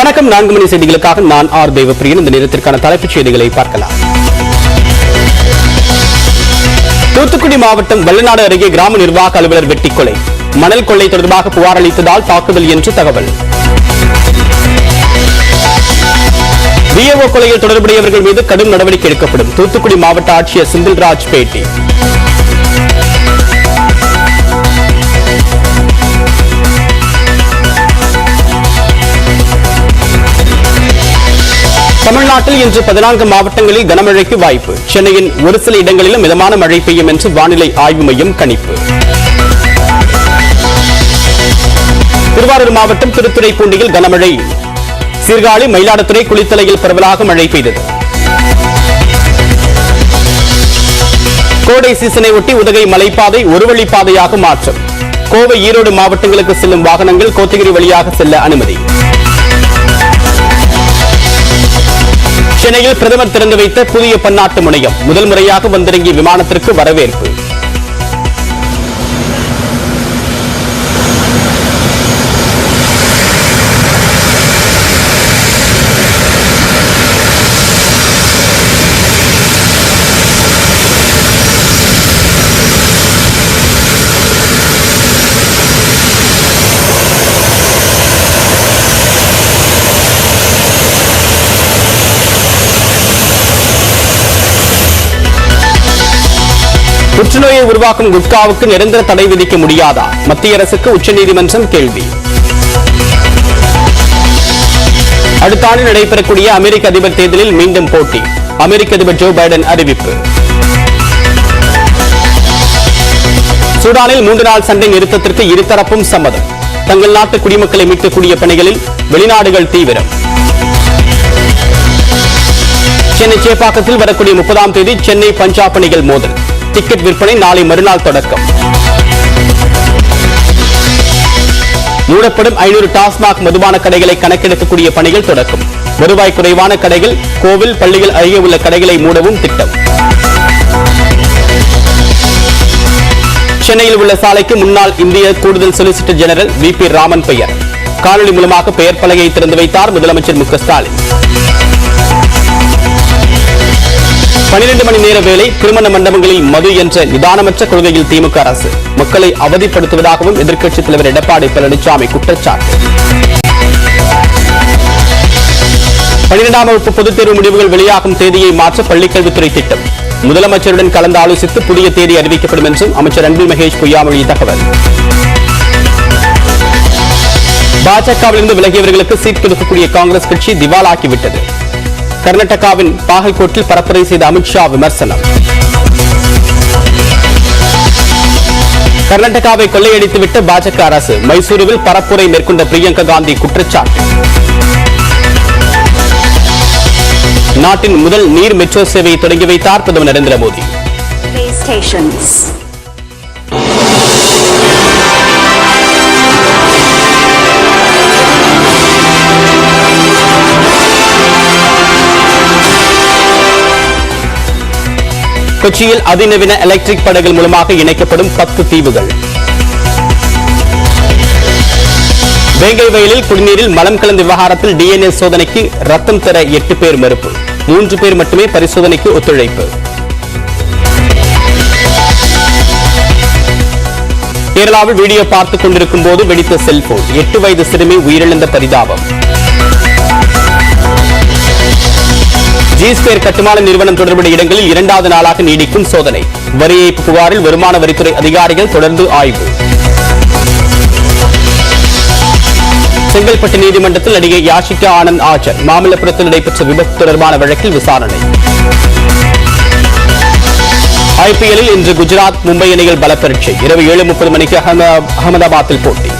வணக்கம். 4 மணி செய்திகளுக்காக நான் ஆர் தேவப்பிரியன். இந்த நேரத்திற்கான தலைப்புச் செய்திகளை பார்க்கலாம். தூத்துக்குடி மாவட்டம் வல்லநாடு அருகே கிராம நிர்வாக அலுவலர் வெட்டிக் கொலை. மணல் கொள்ளை தொடர்பாக புகார் அளித்ததால் தாக்குதல் என்று தகவல். விஏஓ கொலையில் தொடர்புடையவர்கள் மீது கடும் நடவடிக்கை எடுக்கப்படும். தூத்துக்குடி மாவட்ட ஆட்சியர் செந்தில்ராஜ் பேட்டி. தமிழ்நாட்டில் இன்று 14 மாவட்டங்களில் கனமழைக்கு வாய்ப்பு. சென்னையின் ஒரு சில இடங்களிலும் மிதமான மழை பெய்யும் என்று வானிலை ஆய்வு மையம் கணிப்பு. திருவாரூர் மாவட்டம் திருத்துறைப்பூண்டியில் கனமழை. சீர்காழி, மயிலாடுதுறை, குளித்தலையில் பரவலாக மழை பெய்தது. கோடை சீசனை ஒட்டி உதகை மலைப்பாதை ஒரு வழிப்பாதையாக மாற்றம். கோவை, ஈரோடு மாவட்டங்களுக்கு செல்லும் வாகனங்கள் கோத்தகிரி வழியாக செல்ல அனுமதி. சென்னையில் பிரதமர் திறந்து வைத்த புதிய பன்னாட்டு முனையம். முதல் முறையாக வந்திறங்கிய விமானத்திற்கு வரவேற்பு. புற்றுநோயை உருவாக்கும் குட்காவுக்கு நிரந்தர தடை விதிக்க முடியாதா? மத்திய அரசுக்கு உச்சநீதிமன்றம் கேள்வி. அடுத்த ஆண்டு நடைபெறக்கூடிய அமெரிக்க அதிபர் தேர்தலில் மீண்டும் போட்டி. அமெரிக்க அதிபர் ஜோ பைடன் அறிவிப்பு. சூடானில் 3 நாள் சண்டை நிறுத்தத்திற்கு இருதரப்பும் சம்மதம். தங்கள் நாட்டு குடிமக்களை மீட்கக்கூடிய பணிகளில் வெளிநாடுகள் தீவிரம். சென்னை சேப்பாக்கத்தில் வரக்கூடிய 30ஆம் தேதி சென்னை பஞ்சாப் அணிகள் மோதல். டிக்கெட் விற்பனை நாளை மறுநாள் தொடக்கம். மூடப்படும் 500 டாஸ்மாக் மதுபான கடைகளை கணக்கெடுக்கக்கூடிய பணிகள் தொடக்கம். வருவாய் குறைவான கடைகள், கோவில், பள்ளிகள் அருகே உள்ள கடைகளை மூடவும் திட்டம். சென்னையில் உள்ள சாலைக்கு முன்னாள் இந்திய கூடுதல் சொலிசிட்டர் ஜெனரல் VP ராமன் பெயர். காணொலி மூலமாக பெயர் பலகையை திறந்து வைத்தார் முதலமைச்சர் மு க ஸ்டாலின். 12 மணி நேர வேலை, திருமண மண்டபங்களில் மது என்ற நிதானமற்ற கொள்கையில் திமுக அரசு. மக்களை அவதிப்படுத்துவதாகவும் எதிர்க்கட்சித் தலைவர் எடப்பாடி பழனிசாமி குற்றச்சாட்டு. 12ஆம் வகுப்பு பொதுத் தேர்வு முடிவுகள் வெளியாகும் தேதியை மாற்ற பள்ளிக்கல்வித்துறை திட்டம். முதலமைச்சருடன் கலந்து ஆலோசித்து புதிய தேதி அறிவிக்கப்படும் என்றும் அமைச்சர் அன்பில் மகேஷ் பொய்யாமொழி தகவல். பாஜகவிலிருந்து விலகியவர்களுக்கு சீட் கொடுக்கக்கூடிய காங்கிரஸ் கட்சி திவாலாக்கிவிட்டது. கர்நாடகாவின் பாகல்கோட்டில் பரப்புரை செய்த அமித்ஷா விமர்சனம். கர்நாடகாவை கொள்ளையடித்துவிட்ட பாஜக அரசு. மைசூருவில் பரப்புரை மேற்கொண்ட பிரியங்கா காந்தி குற்றச்சாட்டு. நாட்டின் முதல் நீர் மெட்ரோ சேவையை தொடங்கி வைத்தார் பிரதமர் நரேந்திர மோடி. கொச்சியில் அதிநவீன எலக்ட்ரிக் படகுகள் மூலமாக இணைக்கப்படும் 10 தீவுகள். வேங்கை வயலில் குடிநீரில் மலம் கலந்த விவகாரத்தில் DNA சோதனைக்கு ரத்தம் தர 8 பேர் மறுப்பு. 3 பேர் மட்டுமே பரிசோதனைக்கு ஒத்துழைப்பு. கேரளாவில் வீடியோ பார்த்துக் கொண்டிருக்கும் போது வெடித்த செல்போன். 8 வயது சிறுமி உயிரிழந்த பரிதாபம். ஜி-ஸ்கொயர் கட்டுமான நிறுவனம் தொடர்புடைய இடங்களில் 2வது நாளாக நீடிக்கும் சோதனை. வரி ஏய்ப்பு புகாரில் வருமான வரித்துறை அதிகாரிகள் தொடர்ந்து ஆய்வு. செங்கல்பட்டு நீதிமன்றத்தில் நடிகை யாஷிகா ஆனந்த் ஆஜர். மாமல்லபுரத்தில் நடைபெற்ற விபத்து தொடர்பான வழக்கில் விசாரணை. IPL-இல் இன்று குஜராத், மும்பை அணிகள் பலப்பரீட்சை. இரவு 7:30 மணிக்கு அகமதாபாத்தில் போட்டி.